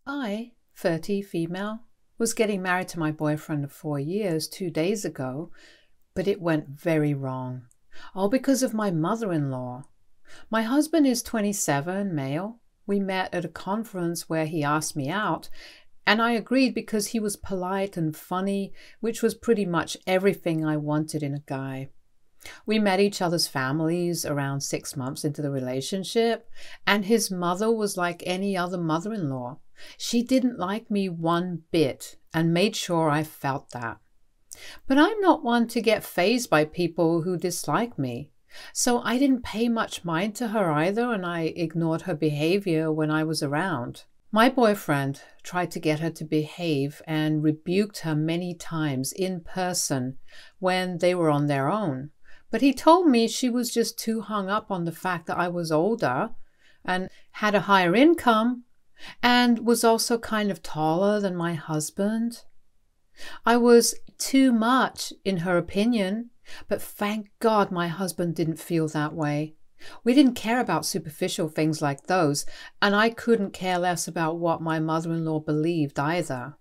I, 30, female, was getting married to my boyfriend of 4 years 2 days ago, but it went very wrong. All because of my mother-in-law. My husband is 27, male. We met at a conference where he asked me out, and I agreed because he was polite and funny, which was pretty much everything I wanted in a guy. We met each other's families around 6 months into the relationship, and his mother was like any other mother-in-law. She didn't like me one bit and made sure I felt that. But I'm not one to get fazed by people who dislike me. So I didn't pay much mind to her either, and I ignored her behavior when I was around. My boyfriend tried to get her to behave and rebuked her many times in person when they were on their own. But he told me she was just too hung up on the fact that I was older and had a higher income and was also kind of taller than my husband. I was too much, in her opinion, but thank God my husband didn't feel that way. We didn't care about superficial things like those, and I couldn't care less about what my mother-in-law believed either.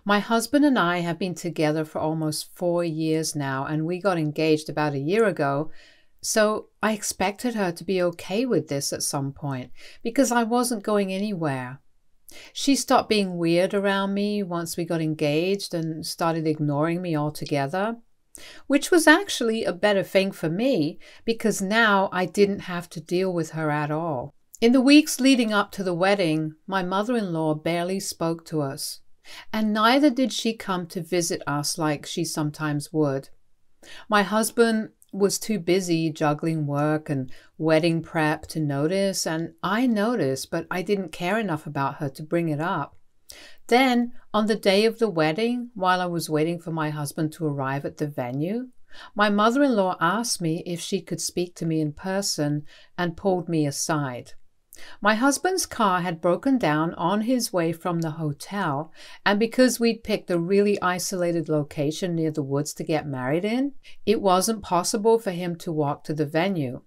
My husband and I have been together for almost 4 years now, and we got engaged about a year ago, so I expected her to be okay with this at some point, because I wasn't going anywhere. She stopped being weird around me once we got engaged and started ignoring me altogether, which was actually a better thing for me because now I didn't have to deal with her at all. In the weeks leading up to the wedding, my mother-in-law barely spoke to us, and neither did she come to visit us like she sometimes would. My husband was too busy juggling work and wedding prep to notice, and I noticed, but I didn't care enough about her to bring it up. Then, on the day of the wedding, while I was waiting for my husband to arrive at the venue, my mother-in-law asked me if she could speak to me in person and pulled me aside. My husband's car had broken down on his way from the hotel, and because we'd picked a really isolated location near the woods to get married in, it wasn't possible for him to walk to the venue.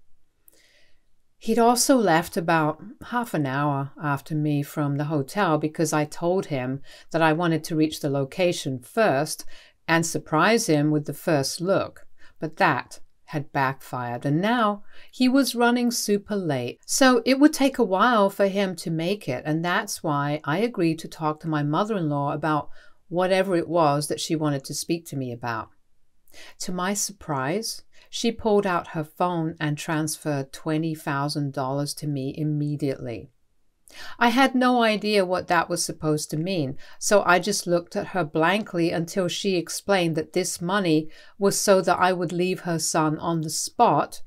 He'd also left about half an hour after me from the hotel because I told him that I wanted to reach the location first and surprise him with the first look, but that had backfired, and now he was running super late. So it would take a while for him to make it, and that's why I agreed to talk to my mother-in-law about whatever it was that she wanted to speak to me about. To my surprise, she pulled out her phone and transferred $20,000 to me immediately. I had no idea what that was supposed to mean, so I just looked at her blankly until she explained that this money was so that I would leave her son on the spot.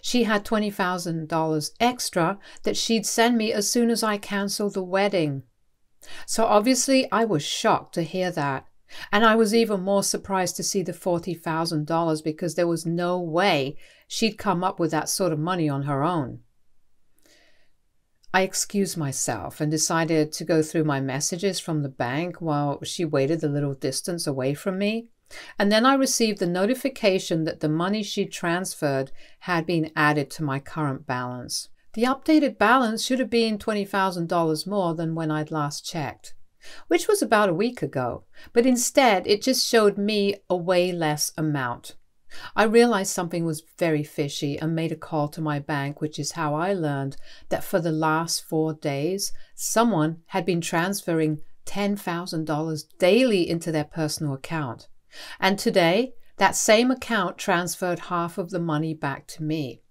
She had $20,000 extra that she'd send me as soon as I canceled the wedding. So obviously I was shocked to hear that, and I was even more surprised to see the $40,000 because there was no way she'd come up with that sort of money on her own. I excused myself and decided to go through my messages from the bank while she waited a little distance away from me. And then I received a notification that the money she transferred had been added to my current balance. The updated balance should have been $20,000 more than when I'd last checked, which was about a week ago, but instead it just showed me a way less amount. I realized something was very fishy and made a call to my bank, which is how I learned that for the last 4 days, someone had been transferring $10,000 daily into their personal account. And today, that same account transferred half of the money back to me.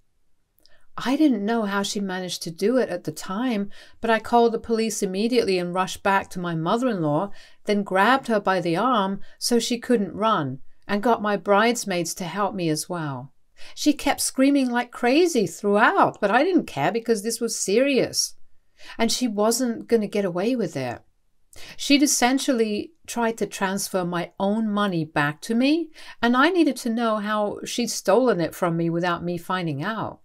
I didn't know how she managed to do it at the time, but I called the police immediately and rushed back to my mother-in-law, then grabbed her by the arm so she couldn't run, and got my bridesmaids to help me as well. She kept screaming like crazy throughout, but I didn't care because this was serious, and she wasn't going to get away with it. She'd essentially tried to transfer my own money back to me, and I needed to know how she'd stolen it from me without me finding out.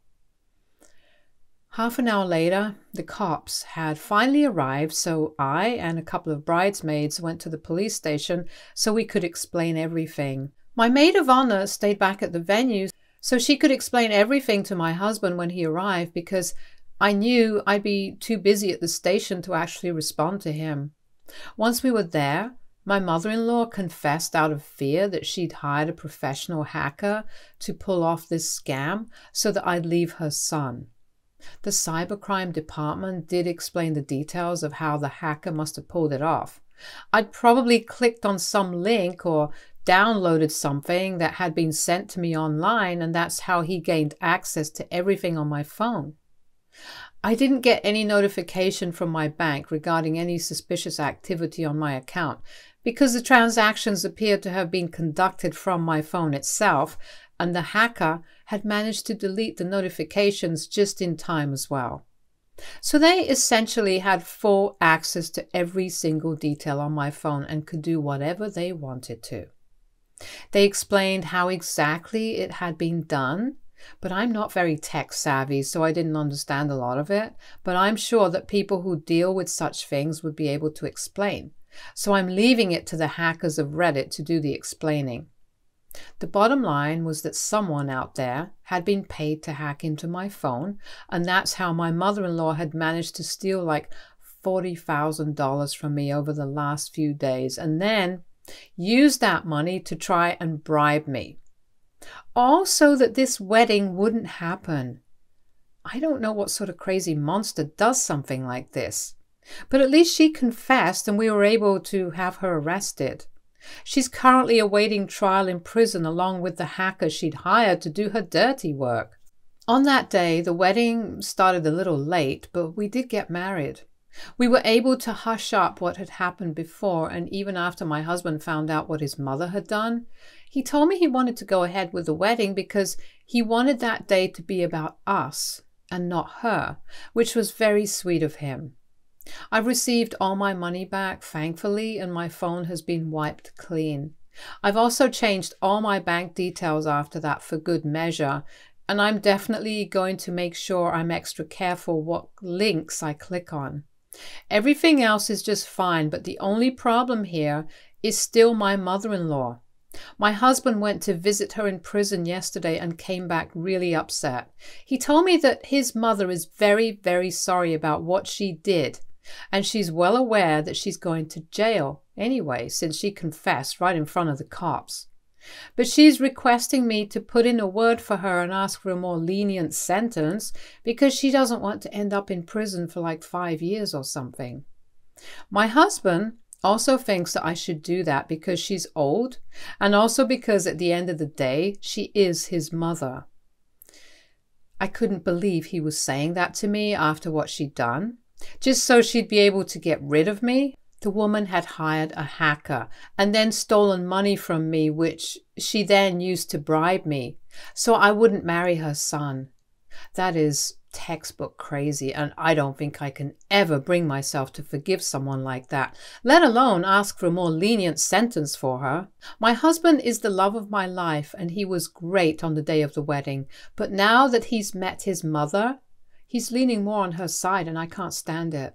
Half an hour later, the cops had finally arrived, so I and a couple of bridesmaids went to the police station so we could explain everything. My maid of honor stayed back at the venue so she could explain everything to my husband when he arrived because I knew I'd be too busy at the station to actually respond to him. Once we were there, my mother-in-law confessed out of fear that she'd hired a professional hacker to pull off this scam so that I'd leave her son. The cybercrime department did explain the details of how the hacker must have pulled it off. I'd probably clicked on some link or downloaded something that had been sent to me online, and that's how he gained access to everything on my phone. I didn't get any notification from my bank regarding any suspicious activity on my account because the transactions appeared to have been conducted from my phone itself, and the hacker had managed to delete the notifications just in time as well. So they essentially had full access to every single detail on my phone and could do whatever they wanted to. They explained how exactly it had been done, but I'm not very tech savvy, so I didn't understand a lot of it. But I'm sure that people who deal with such things would be able to explain. So I'm leaving it to the hackers of Reddit to do the explaining. The bottom line was that someone out there had been paid to hack into my phone, and that's how my mother-in-law had managed to steal like $40,000 from me over the last few days, and then use that money to try and bribe me. All so that this wedding wouldn't happen. I don't know what sort of crazy monster does something like this. But at least she confessed and we were able to have her arrested. She's currently awaiting trial in prison along with the hacker she'd hired to do her dirty work. On that day, the wedding started a little late, but we did get married. We were able to hush up what had happened before, and even after my husband found out what his mother had done, he told me he wanted to go ahead with the wedding because he wanted that day to be about us and not her, which was very sweet of him. I've received all my money back, thankfully, and my phone has been wiped clean. I've also changed all my bank details after that for good measure, and I'm definitely going to make sure I'm extra careful what links I click on. Everything else is just fine, but the only problem here is still my mother-in-law. My husband went to visit her in prison yesterday and came back really upset. He told me that his mother is very, very sorry about what she did, and she's well aware that she's going to jail anyway, since she confessed right in front of the cops. But she's requesting me to put in a word for her and ask for a more lenient sentence because she doesn't want to end up in prison for like 5 years or something. My husband also thinks that I should do that because she's old, and also because at the end of the day, she is his mother. I couldn't believe he was saying that to me after what she'd done, just so she'd be able to get rid of me. The woman had hired a hacker and then stolen money from me, which she then used to bribe me, so I wouldn't marry her son. That is textbook crazy, and I don't think I can ever bring myself to forgive someone like that, let alone ask for a more lenient sentence for her. My husband is the love of my life, and he was great on the day of the wedding, but now that he's met his mother, he's leaning more on her side, and I can't stand it.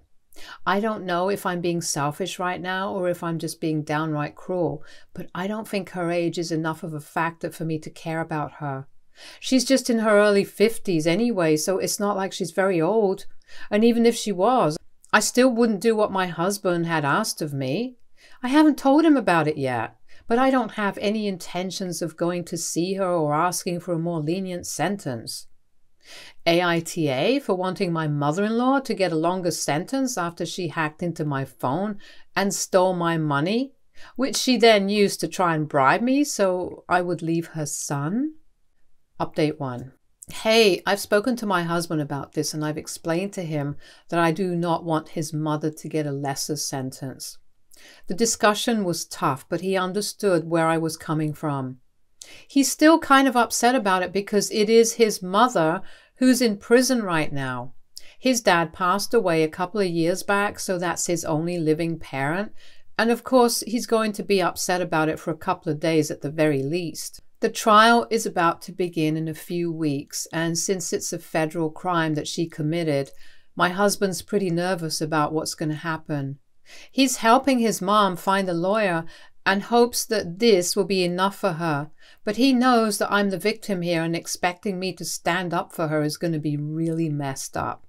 I don't know if I'm being selfish right now or if I'm just being downright cruel, but I don't think her age is enough of a factor for me to care about her. She's just in her early 50s anyway, so it's not like she's very old. And even if she was, I still wouldn't do what my husband had asked of me. I haven't told him about it yet, but I don't have any intentions of going to see her or asking for a more lenient sentence. AITA for wanting my mother-in-law to get a longer sentence after she hacked into my phone and stole my money, which she then used to try and bribe me so I would leave her son. Update 1. Hey, I've spoken to my husband about this and I've explained to him that I do not want his mother to get a lesser sentence. The discussion was tough, but he understood where I was coming from. He's still kind of upset about it because it is his mother who's in prison right now. His dad passed away a couple of years back, so that's his only living parent. And of course, he's going to be upset about it for a couple of days at the very least. The trial is about to begin in a few weeks, and since it's a federal crime that she committed, my husband's pretty nervous about what's going to happen. He's helping his mom find a lawyer and hopes that this will be enough for her, but he knows that I'm the victim here and expecting me to stand up for her is going to be really messed up.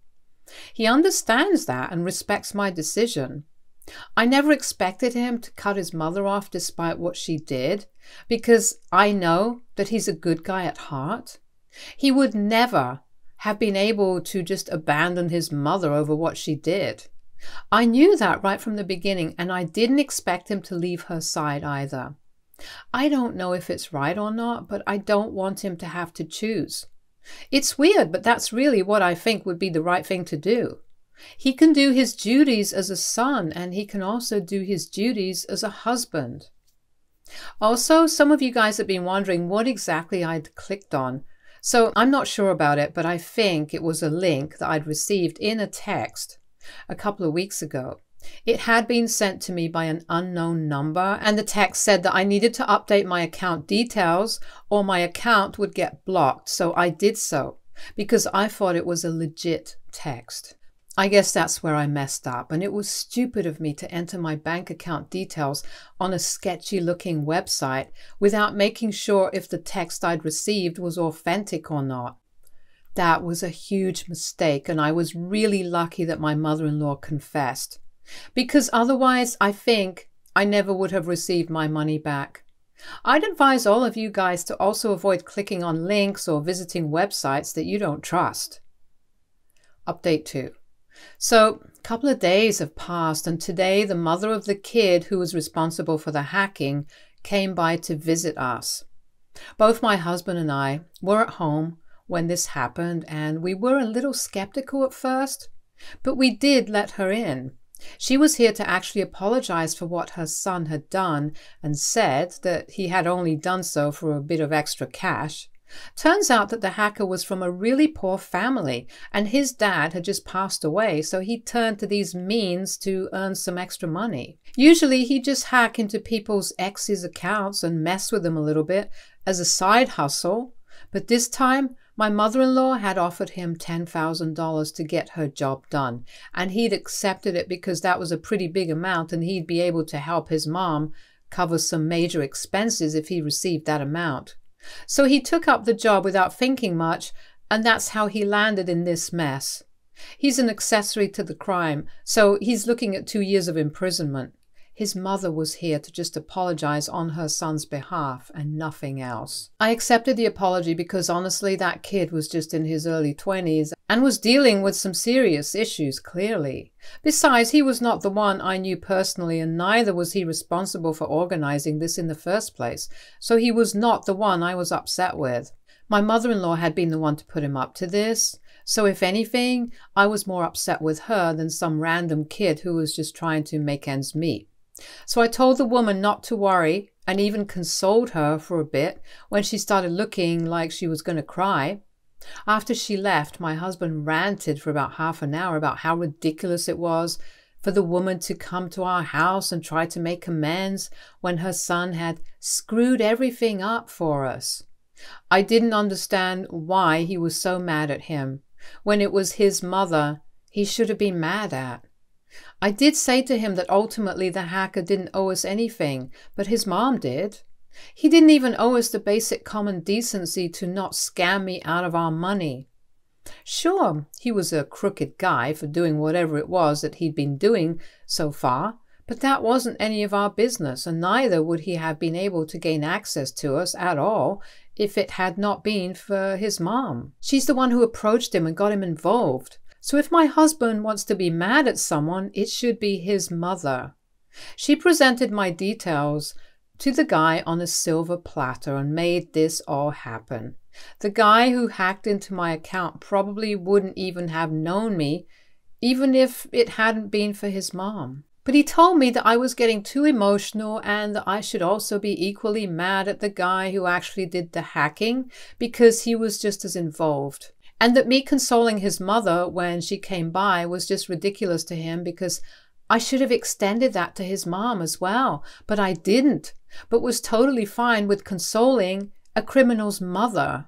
He understands that and respects my decision. I never expected him to cut his mother off despite what she did, because I know that he's a good guy at heart. He would never have been able to just abandon his mother over what she did. I knew that right from the beginning, and I didn't expect him to leave her side either. I don't know if it's right or not, but I don't want him to have to choose. It's weird, but that's really what I think would be the right thing to do. He can do his duties as a son, and he can also do his duties as a husband. Also, some of you guys have been wondering what exactly I'd clicked on. So I'm not sure about it, but I think it was a link that I'd received in a text a couple of weeks ago. It had been sent to me by an unknown number, and the text said that I needed to update my account details or my account would get blocked. So I did so because I thought it was a legit text. I guess that's where I messed up, and it was stupid of me to enter my bank account details on a sketchy looking website without making sure if the text I'd received was authentic or not. That was a huge mistake, and I was really lucky that my mother-in-law confessed, because otherwise I think I never would have received my money back. I'd advise all of you guys to also avoid clicking on links or visiting websites that you don't trust. Update 2. So a couple of days have passed, and today the mother of the kid who was responsible for the hacking came by to visit us. Both my husband and I were at home when this happened, and we were a little skeptical at first, but we did let her in. She was here to actually apologize for what her son had done and said that he had only done so for a bit of extra cash. Turns out that the hacker was from a really poor family, and his dad had just passed away, so he turned to these means to earn some extra money. Usually he'd just hack into people's exes' accounts and mess with them a little bit as a side hustle, but this time my mother-in-law had offered him $10,000 to get her job done, and he'd accepted it because that was a pretty big amount and he'd be able to help his mom cover some major expenses if he received that amount. So he took up the job without thinking much, and that's how he landed in this mess. He's an accessory to the crime, so he's looking at 2 years of imprisonment. His mother was here to just apologize on her son's behalf and nothing else. I accepted the apology because honestly that kid was just in his early 20s and was dealing with some serious issues, clearly. Besides, he was not the one I knew personally, and neither was he responsible for organizing this in the first place, so he was not the one I was upset with. My mother-in-law had been the one to put him up to this, so if anything, I was more upset with her than some random kid who was just trying to make ends meet. So I told the woman not to worry and even consoled her for a bit when she started looking like she was going to cry. After she left, my husband ranted for about half an hour about how ridiculous it was for the woman to come to our house and try to make amends when her son had screwed everything up for us. I didn't understand why he was so mad at him when it was his mother he should have been mad at. I did say to him that ultimately the hacker didn't owe us anything, but his mom did. He didn't even owe us the basic common decency to not scam me out of our money. Sure, he was a crooked guy for doing whatever it was that he'd been doing so far, but that wasn't any of our business, and neither would he have been able to gain access to us at all if it had not been for his mom. She's the one who approached him and got him involved. So if my husband wants to be mad at someone, it should be his mother. She presented my details to the guy on a silver platter and made this all happen. The guy who hacked into my account probably wouldn't even have known me, even if it hadn't been for his mom. But he told me that I was getting too emotional and that I should also be equally mad at the guy who actually did the hacking because he was just as involved. And that me consoling his mother when she came by was just ridiculous to him because I should have extended that to his mom as well. But I didn't, but was totally fine with consoling a criminal's mother.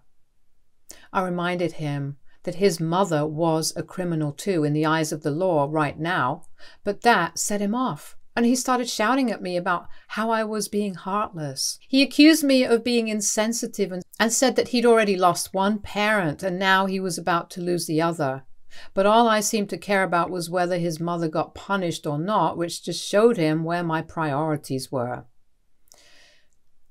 I reminded him that his mother was a criminal too in the eyes of the law right now, but that set him off. And he started shouting at me about how I was being heartless. He accused me of being insensitive and said that he'd already lost one parent and now he was about to lose the other. But all I seemed to care about was whether his mother got punished or not, which just showed him where my priorities were.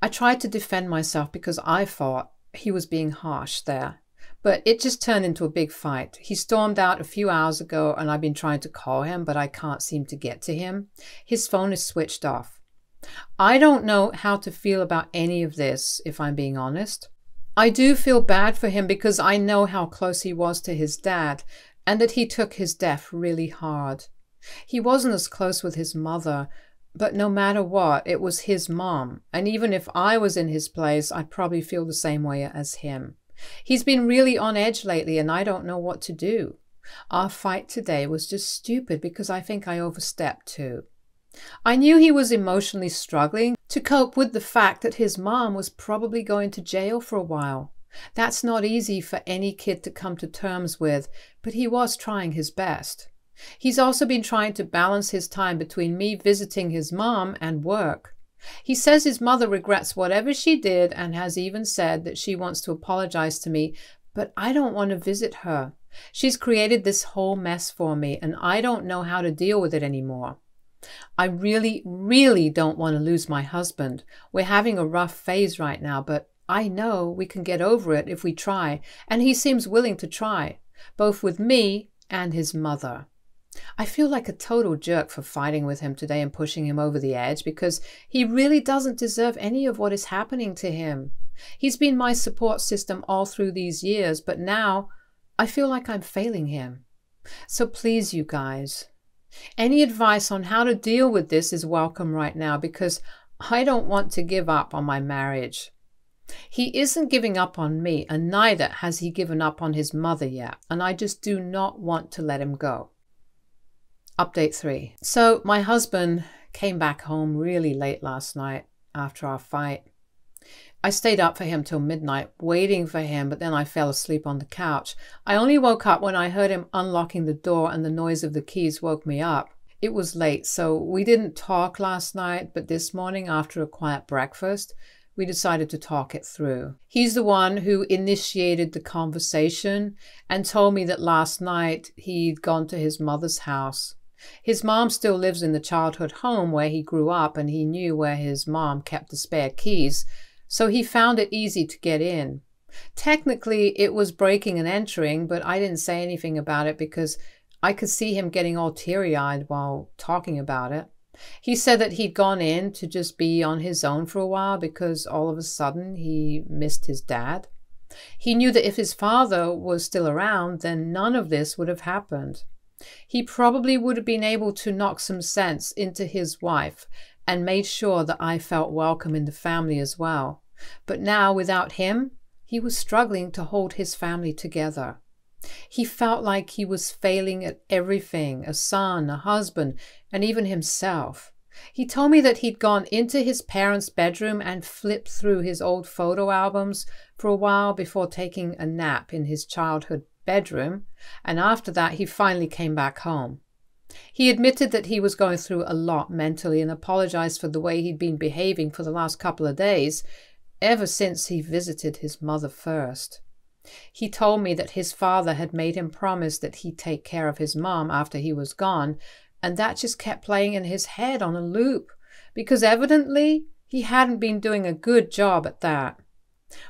I tried to defend myself because I thought he was being harsh there. But it just turned into a big fight. He stormed out a few hours ago and I've been trying to call him, but I can't seem to get to him. His phone is switched off. I don't know how to feel about any of this, if I'm being honest. I do feel bad for him because I know how close he was to his dad and that he took his death really hard. He wasn't as close with his mother, but no matter what, it was his mom. And even if I was in his place, I'd probably feel the same way as him. He's been really on edge lately and I don't know what to do. Our fight today was just stupid because I think I overstepped too. I knew he was emotionally struggling to cope with the fact that his mom was probably going to jail for a while. That's not easy for any kid to come to terms with, but he was trying his best. He's also been trying to balance his time between me visiting his mom and work. He says his mother regrets whatever she did and has even said that she wants to apologize to me, but I don't want to visit her. She's created this whole mess for me and I don't know how to deal with it anymore. I really, really don't want to lose my husband. We're having a rough phase right now, but I know we can get over it if we try, and he seems willing to try, both with me and his mother. I feel like a total jerk for fighting with him today and pushing him over the edge because he really doesn't deserve any of what is happening to him. He's been my support system all through these years, but now I feel like I'm failing him. So please, you guys, any advice on how to deal with this is welcome right now because I don't want to give up on my marriage. He isn't giving up on me, and neither has he given up on his mother yet, and I just do not want to let him go. Update 3. So my husband came back home really late last night after our fight. I stayed up for him till midnight waiting for him, but then I fell asleep on the couch. I only woke up when I heard him unlocking the door and the noise of the keys woke me up. It was late, so we didn't talk last night, but this morning after a quiet breakfast, we decided to talk it through. He's the one who initiated the conversation and told me that last night he'd gone to his mother's house. His mom still lives in the childhood home where he grew up and he knew where his mom kept the spare keys, so he found it easy to get in. Technically, it was breaking and entering, but I didn't say anything about it because I could see him getting all teary-eyed while talking about it. He said that he'd gone in to just be on his own for a while because all of a sudden he missed his dad. He knew that if his father was still around, then none of this would have happened. He probably would have been able to knock some sense into his wife and made sure that I felt welcome in the family as well. But now, without him, he was struggling to hold his family together. He felt like he was failing at everything, a son, a husband, and even himself. He told me that he'd gone into his parents' bedroom and flipped through his old photo albums for a while before taking a nap in his childhood bedroom, and after that he finally came back home. He admitted that he was going through a lot mentally and apologized for the way he'd been behaving for the last couple of days, ever since he visited his mother first. He told me that his father had made him promise that he'd take care of his mom after he was gone, and that just kept playing in his head on a loop, because evidently he hadn't been doing a good job at that.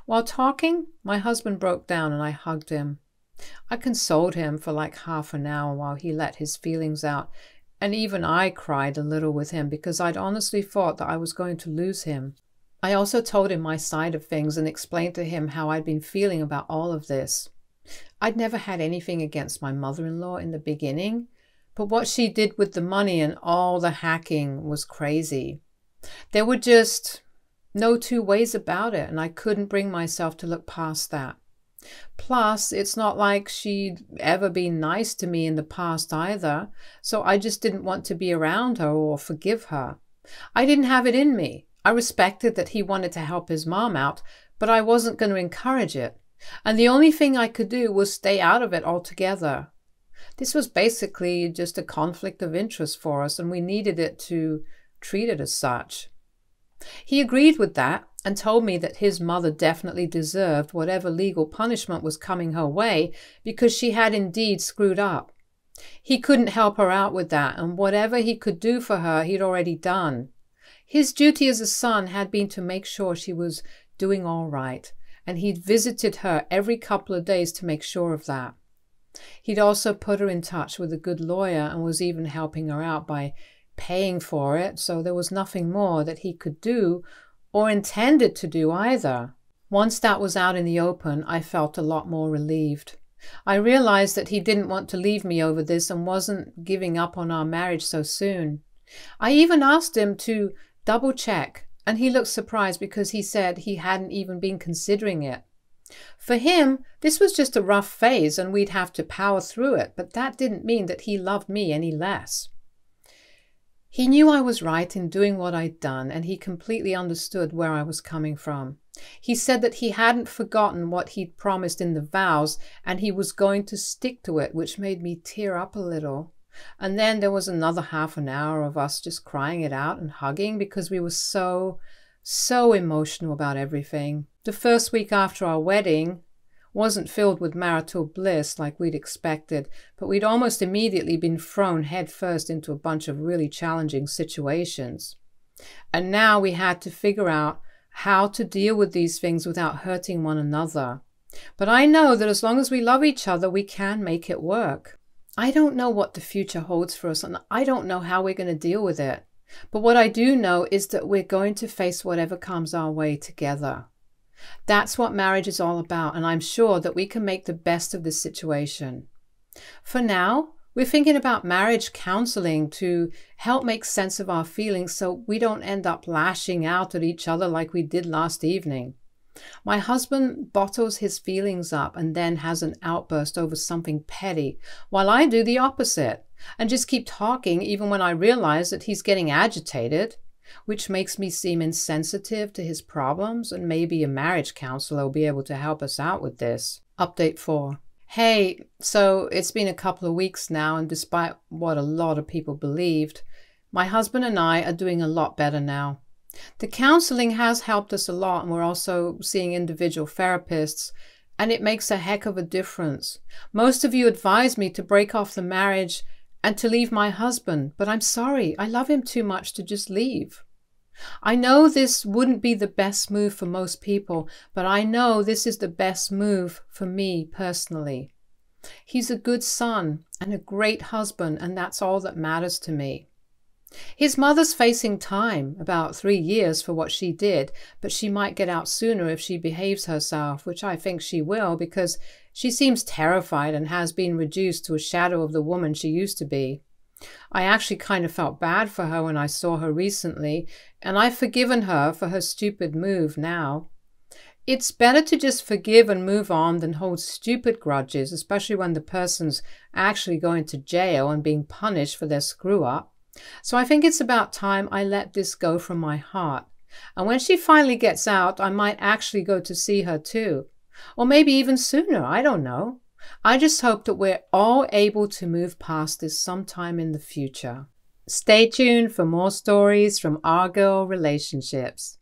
While talking, my husband broke down and I hugged him. I consoled him for like half an hour while he let his feelings out, and even I cried a little with him because I'd honestly thought that I was going to lose him. I also told him my side of things and explained to him how I'd been feeling about all of this. I'd never had anything against my mother-in-law in the beginning, but what she did with the money and all the hacking was crazy. There were just no two ways about it, and I couldn't bring myself to look past that. Plus, it's not like she'd ever been nice to me in the past either, so I just didn't want to be around her or forgive her. I didn't have it in me. I respected that he wanted to help his mom out, but I wasn't going to encourage it. And the only thing I could do was stay out of it altogether. This was basically just a conflict of interest for us, and we needed it to treat it as such. He agreed with that and told me that his mother definitely deserved whatever legal punishment was coming her way because she had indeed screwed up. He couldn't help her out with that, and whatever he could do for her, he'd already done. His duty as a son had been to make sure she was doing all right, and he'd visited her every couple of days to make sure of that. He'd also put her in touch with a good lawyer and was even helping her out by paying for it, so there was nothing more that he could do or intended to do either. Once that was out in the open, I felt a lot more relieved. I realized that he didn't want to leave me over this and wasn't giving up on our marriage so soon. I even asked him to double check, and he looked surprised because he said he hadn't even been considering it. For him, this was just a rough phase and we'd have to power through it, but that didn't mean that he loved me any less. He knew I was right in doing what I'd done, and he completely understood where I was coming from. He said that he hadn't forgotten what he'd promised in the vows, and he was going to stick to it, which made me tear up a little. And then there was another half an hour of us just crying it out and hugging because we were so emotional about everything. The first week after our wedding wasn't filled with marital bliss like we'd expected, but we'd almost immediately been thrown headfirst into a bunch of really challenging situations. And now we had to figure out how to deal with these things without hurting one another. But I know that as long as we love each other, we can make it work. I don't know what the future holds for us, and I don't know how we're going to deal with it. But what I do know is that we're going to face whatever comes our way together. That's what marriage is all about, and I'm sure that we can make the best of this situation. For now, we're thinking about marriage counseling to help make sense of our feelings so we don't end up lashing out at each other like we did last evening. My husband bottles his feelings up and then has an outburst over something petty, while I do the opposite and just keep talking even when I realize that he's getting agitated, which makes me seem insensitive to his problems, and maybe a marriage counselor will be able to help us out with this. Update 4. Hey, so it's been a couple of weeks now, and despite what a lot of people believed, my husband and I are doing a lot better now. The counseling has helped us a lot, and we're also seeing individual therapists, and it makes a heck of a difference. Most of you advised me to break off the marriage and to leave my husband, but I'm sorry, I love him too much to just leave. I know this wouldn't be the best move for most people, but I know this is the best move for me personally. He's a good son and a great husband, and that's all that matters to me. His mother's facing time, about 3 years for what she did, but she might get out sooner if she behaves herself, which I think she will because she seems terrified and has been reduced to a shadow of the woman she used to be. I actually kind of felt bad for her when I saw her recently, and I've forgiven her for her stupid move now. It's better to just forgive and move on than hold stupid grudges, especially when the person's actually going to jail and being punished for their screw-up. So I think it's about time I let this go from my heart. And when she finally gets out, I might actually go to see her too. Or maybe even sooner, I don't know. I just hope that we're all able to move past this sometime in the future. Stay tuned for more stories from Our Girl Relationships.